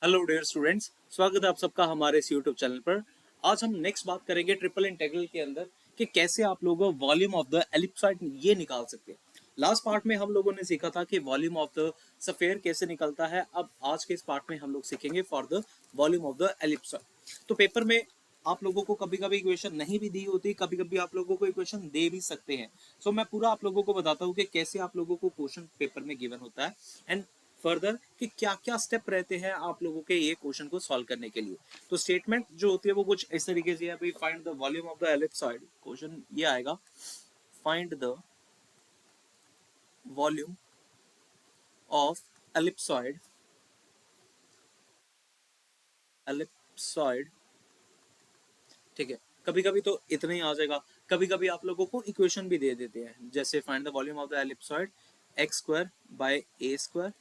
Hello dear students, स्वागत है आप सबका हमारे इस यूट्यूब चैनल पर। आज हम नेक्स्ट बात करेंगे ट्रिपल इंटीग्रल के अंदर कि कैसे आप लोग वॉल्यूम ऑफ द एलिप्सॉइड ये निकाल सकते हैं। लास्ट पार्ट में हम लोगों ने सीखा था कि वॉल्यूम ऑफ द स्फीयर कैसे निकलता है। अब आज के इस पार्ट में हम लोग सीखेंगे for the volume of the ellipsoid. तो पेपर में आप लोगों को कभी कभी इक्वेशन नहीं भी दी होती, कभी कभी आप लोगों को इक्वेशन दे भी सकते हैं। सो मैं पूरा आप लोगों को बताता हूँ कि कैसे आप लोगों को क्वेश्चन पेपर में गिवन होता है एंड फर्दर कि क्या क्या स्टेप रहते हैं आप लोगों के ये क्वेश्चन को सॉल्व करने के लिए। तो स्टेटमेंट जो होती है वो कुछ इस तरीके से है, भाई find the volume of the ellipsoid. Question ये आएगा, find the volume of ellipsoid ellipsoid ठीक है। कभी कभी तो इतना ही आ जाएगा, कभी कभी आप लोगों को इक्वेशन भी दे देते हैं, जैसे find the volume of the ellipsoid X square by A square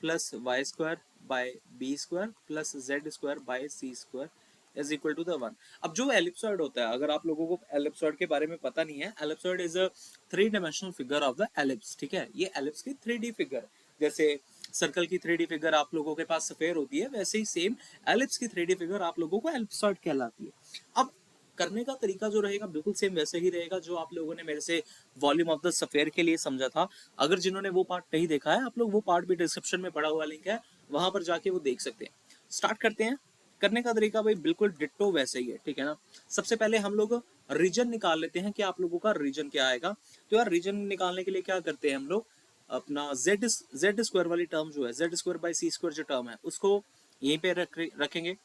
plus Y square by B square plus Z square by C square is equal to the one. अब जो एलिप्सॉइड होता है, अगर आप लोगों को एलिप्सॉइड के बारे में पता नहीं है, ellipsoid is a three dimensional figure of the ellipse. ठीक है, ये एलिप्स की 3D फिगर, जैसे सर्कल की 3D फिगर आप लोगों के पास स्फीयर होती है, वैसे ही सेम एलिप्स की 3D फिगर आप लोगों को एलिप्सॉइड कहलाती है। अब करने का तरीका जो रहेगा बिल्कुल सेम वैसे ही रहेगा जो आप लोगों ने मेरे से वॉल्यूम ऑफ द स्फीयर के लिए समझा था। अगर जिन्होंने वो पार्ट नहीं देखा है, आप लोग वो पार्ट भी डिस्क्रिप्शन में पड़ा हुआ लिंक है, वहां पर जाके वो देख सकते हैं। स्टार्ट करते हैं। करने का तरीका भाई बिल्कुल डिट्टो वैसे ही है, ठीक है ना। सबसे पहले हम लोग रीजन निकाल लेते हैं कि आप लोगों का रीजन क्या आएगा। तो यार रीजन निकालने के लिए क्या करते हैं हम लोग, अपना जेड स्क्वायर वाली टर्म जो है, Z square by C square जो टर्म है उसको यहीं पे रखेंगे।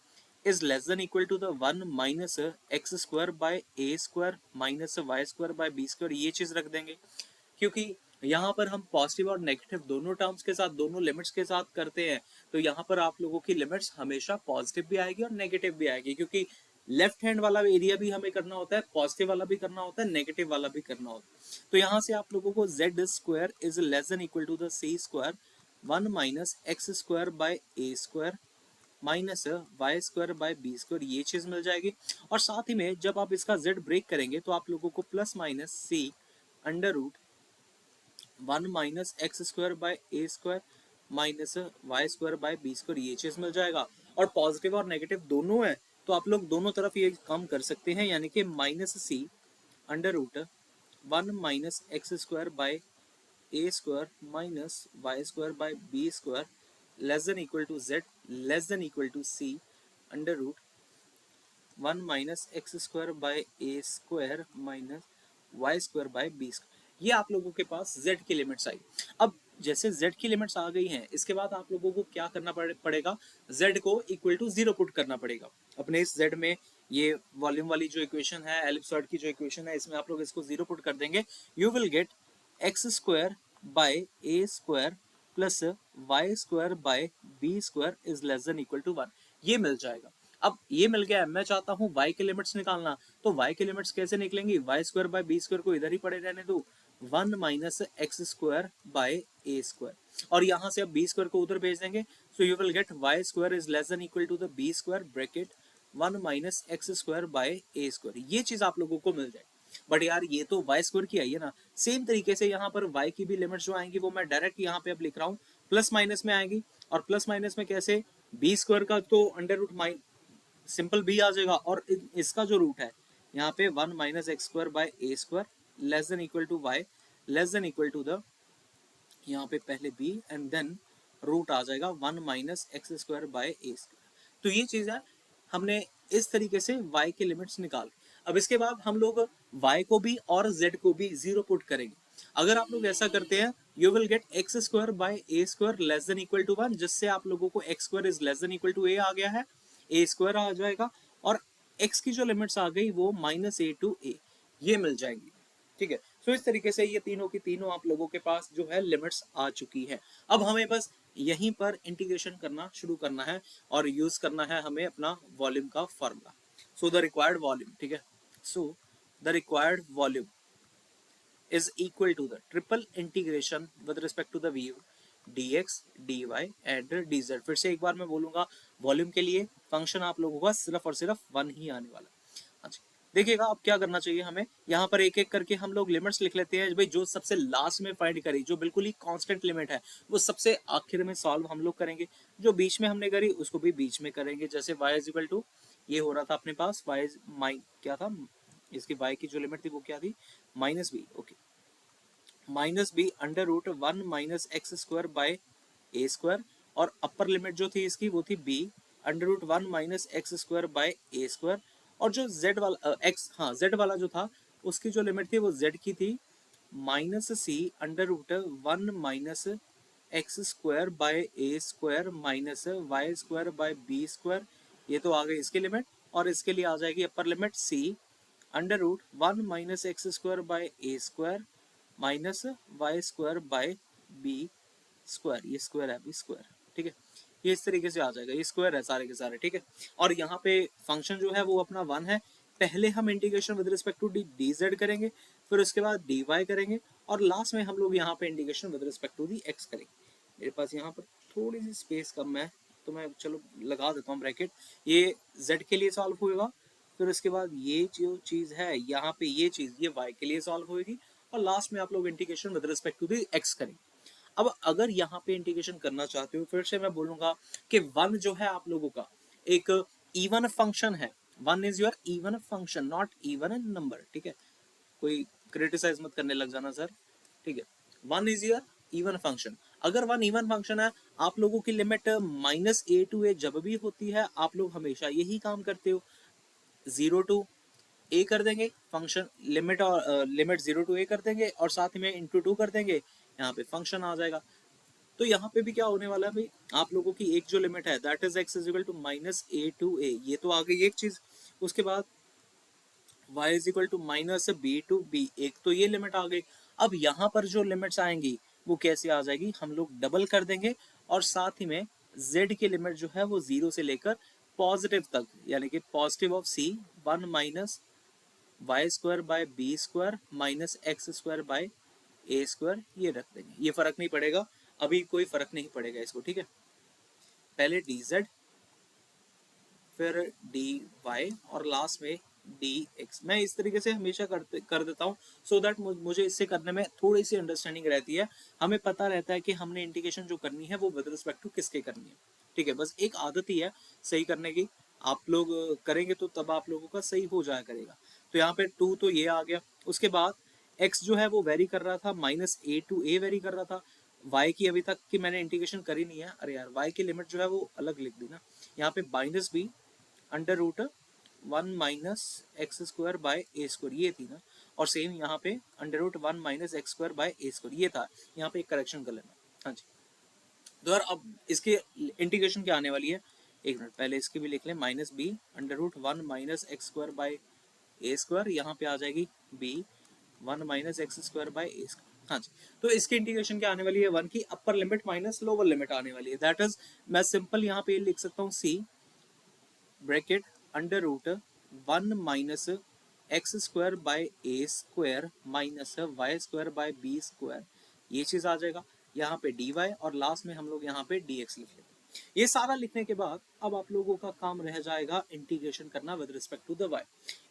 Is less than equal to the one minus x square by A square minus Y square by B square, ये चीज रख देंगे। क्योंकि यहाँ पर हम पॉजिटिव और नेगेटिव दोनों टर्म्स के साथ, दोनों लिमिट्स के साथ करते हैं, तो यहाँ पर आप लोगों की लिमिट्स हमेशा पॉजिटिव भी आएगी और नेगेटिव भी आएगी, क्योंकि लेफ्ट हैंड वाला एरिया भी हमें करना होता है, पॉजिटिव वाला भी करना होता है, नेगेटिव वाला भी करना होता है। तो यहाँ से आप लोगों को Z square is less than equal to the C square one minus x square by A square minus Y square by B square, ये चीज मिल जाएगी। और साथ ही में जब आप इसका जेड ब्रेक करेंगे तो आप लोगों को plus minus C under root one minus x square by A square minus Y square by B square, ये चीज मिल जाएगा। और पॉजिटिव और नेगेटिव दोनों है, तो आप लोग दोनों तरफ ये काम कर सकते हैं, यानी कि minus C under root one minus x square by A square minus Y square by B square less than equal to Z less than equal to C under root one minus x square by A square minus Y square by B square. ये आप लोगों के पास z की limits आई। अब जैसे z की limits आ गई हैं, इसके बाद आप लोगों को क्या करना पड़ेगा, z को इक्वल टू जीरो पुट करना पड़ेगा अपने इस z में। ये वॉल्यूम वाली जो इक्वेशन है, एलिप्सॉइड की जो इक्वेशन है, इसमें आप लोग इसको जीरो पुट कर देंगे। You will get x square by A square plus Y square by B square is less than equal to one, ये मिल जाएगा। अब ये मिल गया है, मैं चाहता हूँ y के लिमिट्स निकालना, तो y के लिमिट्स कैसे निकलेंगी, Y square by B square को इधर ही पड़े रहने दो, one minus x square by A square, और यहाँ से अब बी स्क्वायर को उधर भेज देंगे। So you will get y square is less than equal to the b square bracket one minus x square by A square, ये चीज आप लोगों को मिल जाएगी। बट यार ये तो वाई स्क्वायर की आई है ना, सेम तरीके से यहाँ पर y की भी लिमिट्स जो आएंगी वो मैं डायरेक्ट यहाँ पे अब लिख रहा हूँ, प्लस माइनस में आएगी। और प्लस माइनस में कैसे, बी स्क्वायर का तो अंडर रूट सिंपल बी आ जाएगा, और इसका जो रूट है यहाँ पे one minus x square by A square less than equal to y less than equal to the, यहाँ पे पहले बी एंड देन रूट आ जाएगा one minus x square by A square. तो ये चीज है, हमने इस तरीके से y के लिमिट्स निकाल। अब इसके बाद हम लोग y को भी और z को भी जीरो पुट करेंगे। अगर आप लोग ऐसा करते हैं, you will get x square by A square less than equal to one, जिससे आप लोगों को x square is less than equal to a आ गया है, ए स्क्वायर आ जाएगा, और x की जो लिमिट्स आ गई वो माइनस ए टू ए, ये मिल जाएंगी। ठीक है, तो इस तरीके से ये तीनों की तीनों आप लोगों के पास जो है लिमिट्स आ चुकी है। अब हमें बस यहीं पर इंटीग्रेशन करना शुरू करना है और यूज करना है हमें अपना वॉल्यूम का formula. So the required volume, ठीक है, so the required volume is equal to the triple integration with respect to the v dx dy and dz। फिर से एक बार मैं बोलूंगा, वॉल्यूम के लिए फंक्शन आप लोगों का सिर्फ और सिर्फ वन ही आने वाला। अच्छा, देखिएगा अब क्या करना चाहिए हमें, यहाँ पर एक एक करके हम लोग लिमिट्स लिख लेते हैं भाई, जो सबसे लास्ट में फाइंड करी, जो बिल्कुल ही कांस्टेंट लिमिट है वो सबसे आखिर में सॉल्व हम लोग करेंगे, जो बीच में हमने करी उसको भी बीच में करेंगे। जैसे y इज इक्वल टू, ये हो रहा था अपने पास y माइन क्या था, इसकी y की जो लिमिट थी वो क्या थी, minus b, okay, minus b under root 1 - x² by A square, और अपर लिमिट जो थी इसकी वो थी b under root 1 - x² by A square, और जो z वाला x, हाँ z वाला जो था उसकी जो लिमिट थी वो z की थी -c under root 1 - x² by A square minus y² by B square, ये तो आ गई इसकी लिमिट, और इसके लिए आ जाएगी upper limit c under root 1 - x² by A square minus y² by B square, ये स्क्वायर है बी स्क्वायर, ठीक है, ये इस तरीके से आ जाएगा, ये स्क्वायर है सारे के सारे, ठीक है। और यहाँ पे फंक्शन जो है वो अपना 1 है, पहले हम integration with respect to d dz करेंगे, फिर उसके बाद dy करेंगे, और लास्ट में हम लोग यहाँ पे integration with respect to the x करेंगे। मेरे पास यहाँ पर थोड़ी सी स्पेस कम है तो मैं चलो लगा देता हूँ ब्रैकेट, ये z के लिए सॉल्व होगा, फिर उसके बाद ये जो चीज़ है यहाँ पे ये चीज़ ये y के लिए सॉल्व होगी, और लास्ट में आप लोग integration with respect to the x करेंगे। अब अगर यहाँ पे इंटीग्रेशन करना चाहते हो, फिर से मैं बोलूंगा कि 1 जो है आप लोगों का एक इवन फंक्शन है, 1 is your even function not even in number, ठीक है, कोई क्रिटिसाइज मत करने लग जाना सर, ठीक है, 1 इज योर इवन फंक्शन। अगर 1 इवन फंक्शन है, आप लोगों की लिमिट -a to a जब भी होती है आप लोग हमेशा यही काम करते हो, 0 to a कर देंगे फंक्शन लिमिट, और लिमिट 0 to a कर देंगे और साथ में इंटू 2 कर देंगे, यहाँ पे फंक्शन आ जाएगा। तो यहाँ पे भी क्या होने वाला है भाई, आप लोगों की एक जो लिमिट है that is x is equal to -a to a, ये तो आ गई एक चीज, उसके बाद y is equal to -b to b, एक तो ये लिमिट आ गई। अब यहाँ पर जो लिमिट्स आएंगी वो कैसे आ जाएगी, हम लोग डबल कर देंगे, और साथ ही में z की लिमिट जो है वो 0 से लेकर पॉजिटिव तक, यानी कि positive of c 1 - y² by b² minus x² by a², ये रख देंगे, ये फर्क नहीं पड़ेगा, अभी कोई फर्क नहीं पड़ेगा इसको, ठीक है। पहले dz, फिर dy, और लास्ट में dx, मैं इस तरीके से हमेशा कर देता हूँ, सो दैट मुझे इससे करने में थोड़ी सी अंडरस्टैंडिंग रहती है, हमें पता रहता है कि हमने इंटीग्रेशन जो करनी है वो विद रिस्पेक्ट टू किसके करनी है, ठीक है, बस एक आदत ही है सही करने की, आप लोग करेंगे तो तब आप लोगों का सही हो जाया करेगा। तो यहाँ पे 2 तो ये आ गया, उसके बाद x जो है वो वेरी कर रहा था, -a to a वेरी कर रहा था, y की अभी तक की मैंने इंटीग्रेशन करी नहीं है, अरे यार y की लिमिट जो है वो अलग लिख दी ना, यहाँ पे -b under root 1 - x² by a², ये थी ना, और सेम यहाँ पे under root 1 - x² by a², ये था, यहाँ पे एक करेक्शन कर लेना, हाँ जी। तो यार अब इसके इंटीग्रेशन क्या आने वाली है, एक मिनट पहले इसकी भी लिख लें, -b under root 1 - x² by a², यहाँ पे आ जाएगी b 1 - x² बाय a², हाँ जी। तो इसकी इंटीग्रेशन क्या आने वाली है, 1 की upper limit minus lower limit आने वाली है, दैट इज मैं सिंपल यहाँ पे लिख सकता हूँ c bracket under root 1 - x² by a² minus y² by b², ये चीज आ जाएगा, यहाँ पे dy, और लास्ट में हम लोग यहाँ पे dx लिख लेते हैं। ये सारा लिखने के बाद अब आप लोगों का काम रह जाएगा इंटीग्रेशन करना with respect to the y।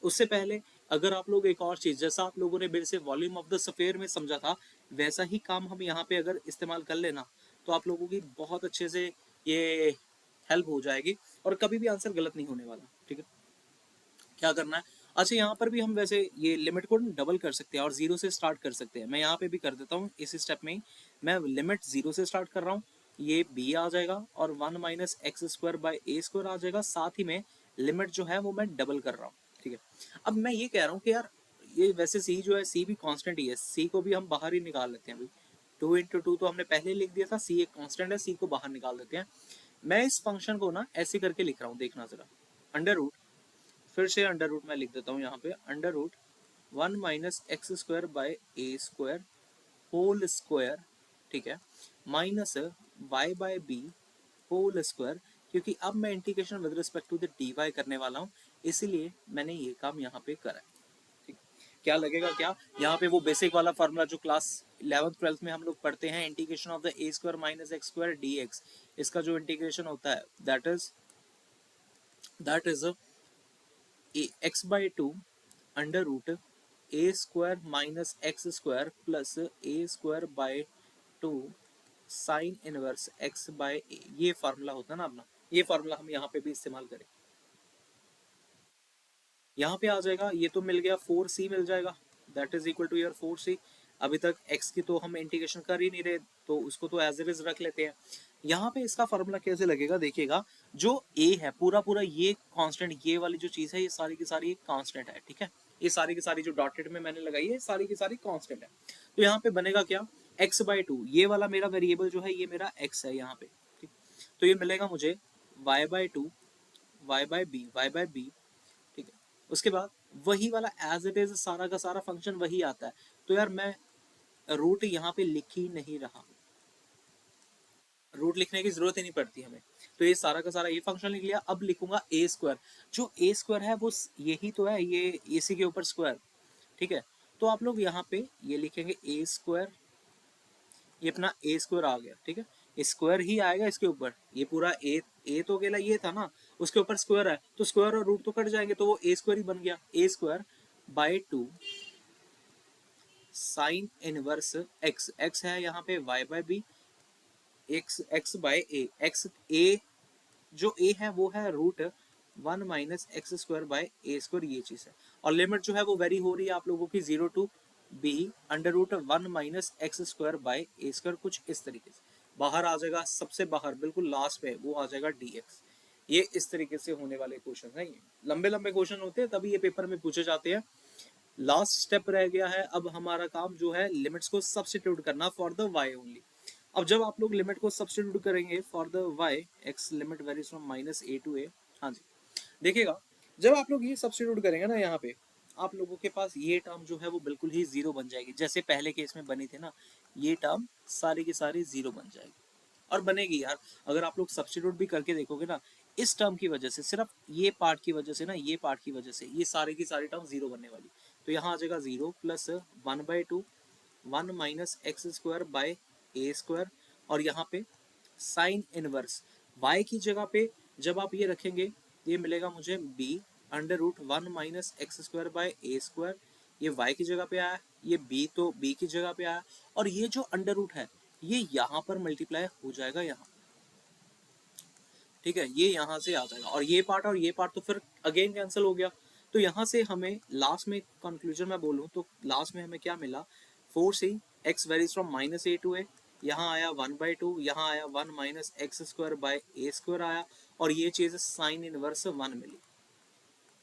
उससे पहले अगर आप लोग एक और चीज, जैसा आप लोगों ने मेरे से वॉल्यूम ऑफ द स्फीयर में समझा था, वैसा ही काम हम यहाँ पे अगर इस्तेमाल कर लेना तो आप लोगों की बहुत अच्छे से ये हेल्प हो जाएगी, और कभी भी आंसर गलत नहीं होने वाला, ठीक है। क्या करना है, अच्छा यहाँ पर भी हम वैसे ये लिमिट को डबल कर सकते हैं और 0 से स्टार्ट कर सकते हैं, मैं यहाँ पे भी कर देता हूँ इस स्टेप में ही, मैं लिमिट 0 से स्टार्ट कर रहा हूँ, ये b आ जाएगा और 1 - x² बाय a² आ जाएगा, साथ ही में लिमिट जो है वो मैं डबल कर रहा हूँ, ठीक है। अब मैं ये कह रहा हूँ कि यार ये वैसे c जो है c भी कांस्टेंट ही है, c को भी हम बाहर ही निकाल लेते हैं भाई, 2 × 2 तो हमने पहले लिख दिया था, c एक कांस्टेंट है, c को बाहर निकाल देते हैं। मैं इस फंक्शन को ना ऐसे करके लिख रहा हूँ, देखना जरा, अंडर रूट, फिर से अंडर रूट मैं लिख देता हूँ यहाँ पे, under root 1 - x² by a² whole square, ठीक है, minus y by b whole square, क्योंकि अब मैं integration with respect to the dy करने वाला हूँ, इसीलिए मैंने ये काम यहाँ पे करा है, ठीक। क्या लगेगा, क्या यहाँ पे वो बेसिक वाला फार्मूला जो क्लास 11th 12th में हम लोग पढ़ते हैं, integration of the a² minus x² dx, इसका जो इंटीग्रेशन होता है that is x/2 under root a square minus x square plus a square by 2 sine inverse x by a, ये फार्मूला होता है ना अपना, ये फार्मूला हम यहाँ पे भी इस्तेमाल करें। यहाँ पे आ जाएगा, ये तो मिल गया 4c मिल जाएगा, that is equal to your 4c। अभी तक x की तो हम इंटीग्रेशन कर ही नहीं रहे, तो उसको तो एज इट इज रख लेते हैं। यहाँ पे इसका फार्मूला कैसे लगेगा देखिएगा, जो a है पूरा पूरा ये कांस्टेंट, ये वाली जो चीज है ये सारी की सारी एक कांस्टेंट है, ठीक है। ये सारी की सारी जो डॉटेड में मैंने लगाई है सारी की सारी कांस्टेंट है। तो यहाँ पे बनेगा क्या, x बाई 2, ये वाला मेरा वेरिएबल जो है ये मेरा x है यहाँ पे, ठीक। तो ये मिलेगा मुझे y by 2 y by b, ठीक है। उसके बाद वही वाला एज इट इज सारा का सारा फंक्शन वही आता है। तो यार मैं रूट यहाँ पे लिख ही नहीं रहा, रूट लिखने की जरूरत ही नहीं पड़ती हमें। तो ये सारा का सारा ये फंक्शन लिख लिया। अब लिखूंगा ए स्क्वायर, जो ए स्क्वायर है वो यही तो है, ये इसी के ऊपर स्क्वायर, ठीक है। तो आप लोग यहाँ पे ये लिखेंगे ए स्क्वायर, ये अपना ए स्क्वायर आ गया, ठीक है। स्क्वायर ही आएगा इसके ऊपर, ये पूरा ए तो अकेला ये था ना, उसके ऊपर स्क्वायर है तो स्क्वायर और रूट तो कट जाएंगे, तो वो ए स्क्वायर ही बन गया। A square by 2 sine inverse x, x है यहाँ पे y by b, x x by a, x a जो ए है वो है root 1 minus x square by A square, ये चीज है। और लिमिट जो है वो वेरी हो रही है आप लोगों की 0 to b under root 1 minus x square by A square, कुछ इस तरीके से बाहर आ जाएगा, सबसे बाहर बिल्कुल लास्ट पे वो आ जाएगा dx। ये इस तरीके से होने वाले क्वेश्चन है, ये लंबे लंबे क्वेश्चन होते हैं तभी ये पेपर में पूछे जाते हैं। लास्ट स्टेप रह गया है अब हमारा काम जो है लिमिट्स को सब्स्टिट्यूट करना फॉर द y ओनली। अब जब आप लोग लिमिट को सब्स्टिट्यूट करेंगे for the y, x limit varies from minus a to a, हाँ जी देखिएगा, जब आप लोग ये सब्स्टिट्यूट करेंगे ना यहाँ पे, आप लोगों के पास ये टर्म जो है वो बिल्कुल ही जीरो बन जाएगी, जैसे पहले केस में बनी थी ना, ये टर्म सारी की सारी जीरो बन जाएगी। और बनेगी यार, अगर आप लोग सब्स्टिट्यूट भी करके देखोगे ना, इस टर्म की वजह से, सिर्फ ये पार्ट की वजह से ना, ये पार्ट की वजह से ये सारी की सारी टर्म जीरो बनने वाली। तो यहाँ आ जाएगा 0 plus 1/2 1 minus x square by A square, और यहाँ पे साइन इनवर्स y की जगह पे जब आप ये रखेंगे ये मिलेगा मुझे b under root 1 minus x square by A square, ये y की जगह पे आया, ये b तो b की जगह पे आया, और ये जो अंडर रूट है ये यहाँ पर मल्टीप्लाई हो जाएगा यहाँ, ठीक है, ये यहाँ से आ जाएगा, और ये पार्ट तो फिर अगेन कैंसिल हो गया। तो यहाँ से हमें लास्ट में कंक्लूजन में बोलूँ तो लास्ट में हमें क्या मिला, 4c x varies from minus a to a, यहाँ आया 1/2, यहाँ आया 1 minus x square by A square आया, और ये चीज साइन इनवर्स 1 मिली,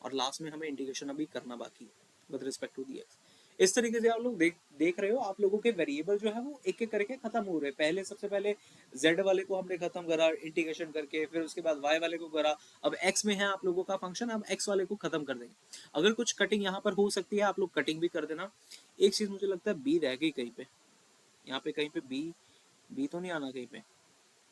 और लास्ट में हमें इंटीग्रेशन अभी करना बाकी है with respect to the x. इस तरीके से आप लोग देख रहे हो, आप लोगों के वेरिएबल जो है वो एक एक करके खत्म हो रहे हैं। पहले सबसे पहले z वाले को हमने खत्म करा इंटीग्रेशन करके, फिर उसके बाद y वाले को करा, अब x में है आप लोगों का फंक्शन, अब x वाले को खत्म कर देंगे। अगर कुछ कटिंग यहाँ पर हो सकती है आप लोग कटिंग भी कर देना। एक चीज मुझे लगता है b रह गई कहीं पे, यहाँ पे कहीं पे b तो नहीं आना कहीं पे,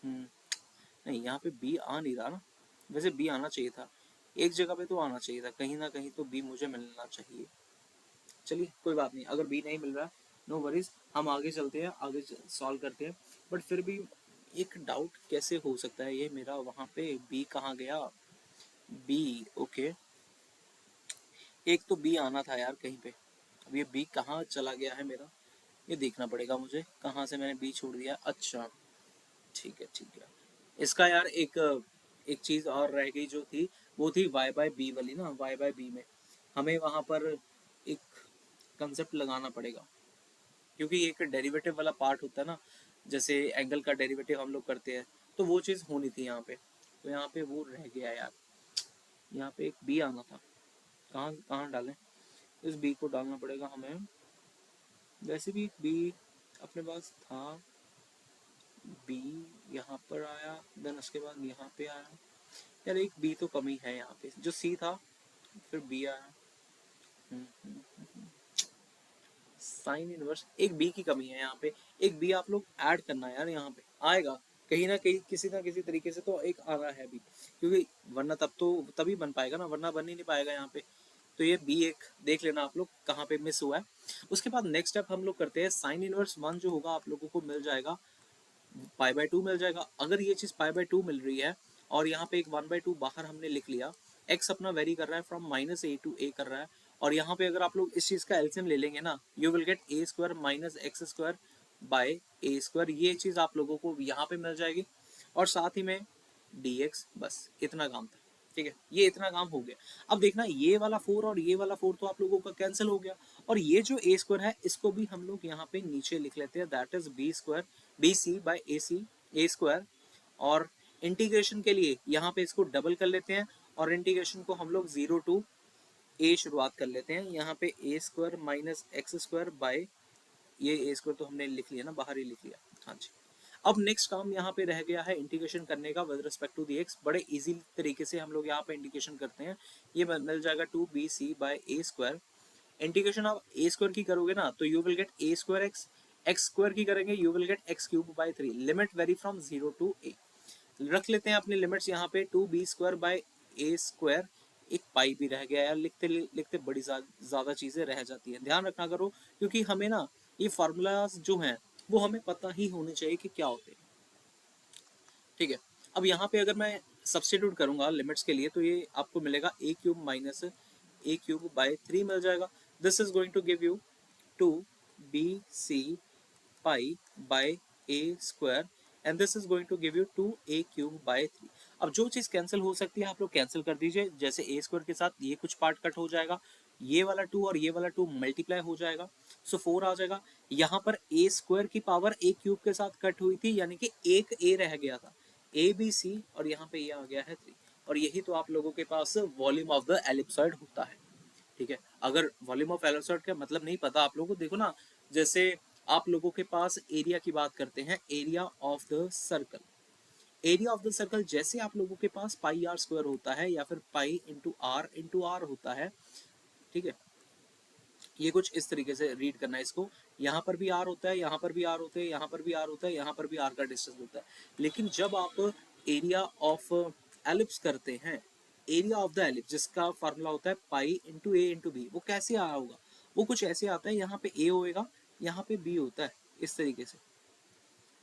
नहीं यहाँ पे b आ नहीं रहा ना, वैसे b आना चाहिए था, एक जगह पे तो आना चाहिए था, कहीं ना कहीं तो b मुझे मिलना चाहिए। चलिए कोई बात नहीं, अगर बी नहीं मिल रहा नो वरीज, हम आगे चलते हैं, आगे सॉल्व करते हैं। बट फिर भी एक डाउट कैसे हो सकता है ये मेरा, वहां पे बी कहाँ गया, बी ओके, एक तो बी आना था यार कहीं पे, अब ये बी कहाँ चला गया है मेरा, ये देखना पड़ेगा मुझे कहाँ से मैंने बी छोड़ दिया। अच्छा ठीक है ठीक है, इसका यार एक एक चीज और रह गई जो थी, वो थी y बाय बी वाली ना, y बाय बी में हमें वहां पर एक कंसेप्ट लगाना पड़ेगा, क्योंकि एक डेरिवेटिव वाला पार्ट होता है ना, जैसे एंगल का डेरिवेटिव हम लोग करते हैं, तो वो चीज़ होनी थी यहाँ पे, तो यहाँ पे वो रह गया यार, यहाँ पे एक बी आना था, कहाँ कहाँ डालें, इस बी को डालना पड़ेगा हमें, वैसे भी बी अपने पास था, बी यहाँ पर आया, देन उसके बाद यहाँ पे आया, यार एक बी तो कमी है यहाँ पे, जो सी था फिर बी आया, साइन इनवर्स, एक बी की कमी है यहाँ पे, एक बी आप लोग ऐड करना है यार, यहाँ पे आएगा कहीं ना किसी तरीके से तो एक आना है भी, क्योंकि वरना तब तो तभी बन पाएगा ना, वरना बन ही नहीं पाएगा यहाँ पे। तो ये बी एक देख लेना आप लोग कहाँ पे मिस हुआ है। उसके बाद नेक्स्ट स्टेप हम लोग करते हैं, साइन इनवर्स 1 जो होगा आप लोगों को मिल जाएगा पाई बाय 2 मिल जाएगा। अगर ये चीज पाई बाय 2 मिल रही है और यहाँ पे एक 1/2 बाहर हमने लिख लिया, एक्स अपना वेरी कर रहा है फ्रॉम माइनस ए टू ए कर रहा है, और यहाँ पे अगर आप लोग इस चीज का एलसीएम ले लेंगे ना, you will get a square minus x square by A square, ये चीज आप लोगों को यहाँ पे मिल जाएगी। और साथ ही में dx, बस इतना काम था, ठीक है, ये इतना काम हो गया। अब देखना ये वाला 4 और ये वाला 4 तो आप लोगों का कैंसिल हो गया, और ये जो ए स्क्वायर है इसको भी हम लोग यहाँ पे नीचे लिख लेते हैं, that is b square b c by a c a square. और इंटीग्रेशन के लिए यहाँ पे इसको डबल कर लेते हैं, और इंटीग्रेशन को हम लोग 0 टू ए शुरुआत कर लेते हैं। यहाँ पे a square minus x square by, ये ए स्क्वायर तो हमने लिख लिया ना, बाहर ही लिख लिया, हाँ जी। अब नेक्स्ट काम यहाँ पे रह गया है इंटीग्रेशन करने का with respect to the x. बड़े इजी तरीके से हम लोग यहाँ पे इंटीग्रेशन करते हैं, ये मिल जाएगा 2bc बाय ए स्क्वायर। इंटीग्रेशन आप ए स्क्वायर की करोगे ना तो you will get a square x, x square की करेंगे you will get x cube by 3, limit vary from 0 to a. रख लेते हैं अपनी लिमिट्स यहाँ पे, 2b square by A square, एक पाई भी रह गया यार, लिखते लिखते बड़ी ज्यादा चीजें रह जाती हैं, ध्यान रखना करो, क्योंकि हमें ना ये फार्मूलाज जो हैं वो हमें पता ही होने चाहिए कि क्या होते हैं, ठीक है। अब यहाँ पे अगर मैं सब्स्टिट्यूट करूंगा लिमिट्स के लिए तो ये आपको मिलेगा a cube minus a cube by 3 मिल जाएगा। This is going to give you 2bc pi by A square, and this is going to give you 2a cube by 3। अब जो चीज कैंसिल हो सकती है आप लोग कैंसिल कर दीजिए, जैसे ए स्क्वायर के साथ ये कुछ पार्ट कट हो जाएगा, ये वाला 2 और ये वाला 2 मल्टीप्लाई हो जाएगा, सो 4 आ जाएगा। यहाँ पर ए स्क्वायर की पावर ए क्यूब के साथ कट हुई थी, यानी कि एक ए रह गया था, ए बी सी, और यहाँ पे ये आ गया है 3। और यही तो आप लोगों के पास वॉल्यूम ऑफ द एलिप्सॉइड होता है, ठीक है। अगर वॉल्यूम ऑफ एलिप्सॉइड का मतलब नहीं पता आप लोगों को, देखो ना, जैसे आप लोगों के पास एरिया की बात करते हैं, area of the circle, area of the circle जैसे आप लोगों के पास पाई आर स्क्वायर होता है या फिर पाई इंटू आर होता है, ठीक है। ये कुछ इस तरीके से रीड करना है इसको, यहाँ पर भी आर होता है, यहाँ पर भी आर होते हैं, यहाँ पर भी आर होता है, यहाँ पर भी आर का डिस्टेंस होता है। लेकिन जब आप एरिया ऑफ एलिप्स करते हैं, एरिया ऑफ द एलिप्स जिसका फार्मूला होता है पाई इंटू ए इंटू बी, वो कैसे आया होगा, वो कुछ ऐसे आता है, यहाँ पे ए होएगा, यहाँ पे बी होता है, इस तरीके से,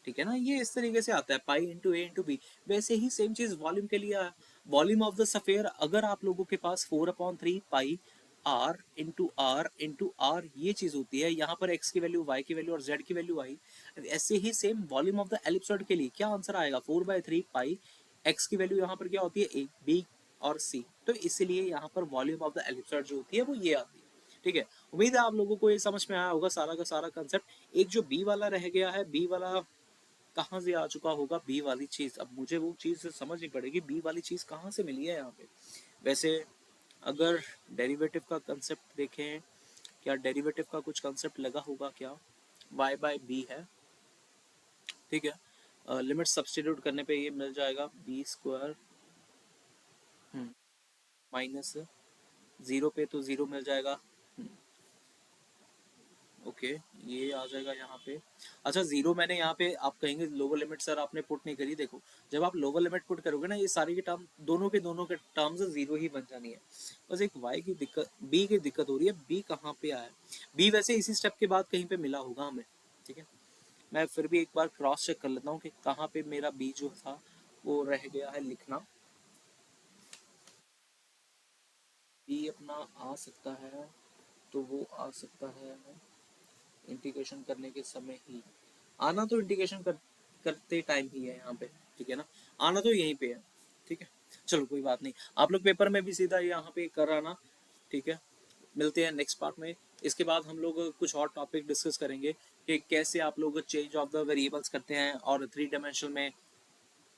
ठीक है ना, ये इस तरीके से आता है पाई इंटू ए इंटू बी। वैसे ही सेम चीज वॉल्यूम के लिए, वॉल्यूम ऑफ द सफेयर अगर आप लोगों के पास 4/3 पाई आर इंटू आर ये चीज होती है, यहाँ पर एक्स की वैल्यू, वाई की वैल्यू और जेड की वैल्यू आई। ऐसे ही same volume of the ellipsoid के लिए क्या आंसर आएगा, 4/3 पाई, एक्स की वैल्यू यहाँ पर क्या होती है, ए बी और सी, तो इसीलिए यहाँ पर वॉल्यूम ऑफ द एलिप्सॉइड जो होती है वो ये आती है, ठीक है। उम्मीद है आप लोगों को ये समझ में आया होगा सारा का सारा कंसेप्ट। एक जो बी वाला रह गया है, बी वाला कहाँ से आ चुका होगा, बी वाली चीज, अब मुझे वो चीज समझनी पड़ेगी, बी वाली चीज कहाँ से मिली है यहाँ पे। वैसे अगर डेरिवेटिव का कंसेप्ट देखें, क्या डेरिवेटिव का कुछ कंसेप्ट लगा होगा क्या, y बाय बी है, ठीक है। लिमिट सब्स्टिट्यूट करने पे ये मिल जाएगा बी स्क्वायर माइनस 0 पे तो 0 मिल जाएगा, ओके ये आ जाएगा यहाँ पे। अच्छा 0 मैंने यहाँ पे, आप कहेंगे लोअर लिमिट सर आपने पुट नहीं करी, देखो जब आप लोअर लिमिट पुट करोगे ना, ये सारे के टर्म दोनों के टर्म्स 0 ही बन जानी है। बस एक y की दिक्कत, b की दिक्कत हो रही है, b कहाँ पे आया, b वैसे इसी स्टेप के बाद कहीं पे मिला होगा हमें, ठीक है। मैं फिर भी एक बार क्रॉस चेक कर लेता हूँ कि कहाँ पे मेरा b जो था वो रह गया है लिखना। b अपना आ सकता है, तो वो आ सकता है इंटीग्रेशन करने के समय ही, आना तो इंटीग्रेशन करते टाइम ही है यहाँ पे, ठीक है ना, आना तो यहीं पे है, ठीक है। चलो कोई बात नहीं, आप लोग पेपर में भी सीधा यहाँ पे कर आना, ठीक है। मिलते हैं नेक्स्ट पार्ट में, इसके बाद हम लोग कुछ और टॉपिक डिस्कस करेंगे कि कैसे आप लोग चेंज ऑफ द वेरिएबल्स करते हैं, और 3 डायमेंशन में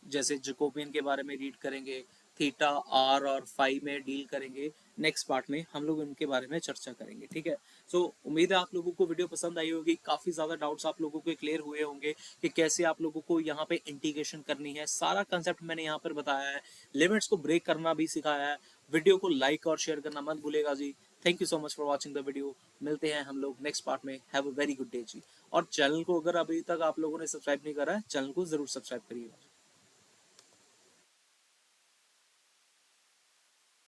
जैसे जकोबियन के बारे में रीड करेंगे, थीटा आर और फाई में डील करेंगे, नेक्स्ट पार्ट में हम लोग उनके बारे में चर्चा करेंगे, ठीक है। सो उम्मीद है आप लोगों को वीडियो पसंद आई होगी, काफ़ी ज़्यादा डाउट्स आप लोगों के क्लियर हुए होंगे कि कैसे आप लोगों को यहाँ पे इंटीग्रेशन करनी है, सारा कंसेप्ट मैंने यहाँ पर बताया है, लिमिट्स को ब्रेक करना भी सिखाया है। वीडियो को लाइक और शेयर करना मत भूलेगा जी। Thank you so much for watching the video, मिलते हैं हम लोग नेक्स्ट पार्ट में, have a very good day जी। और चैनल को अगर अभी तक आप लोगों ने सब्सक्राइब नहीं करा है, चैनल को जरूर सब्सक्राइब करिएगा।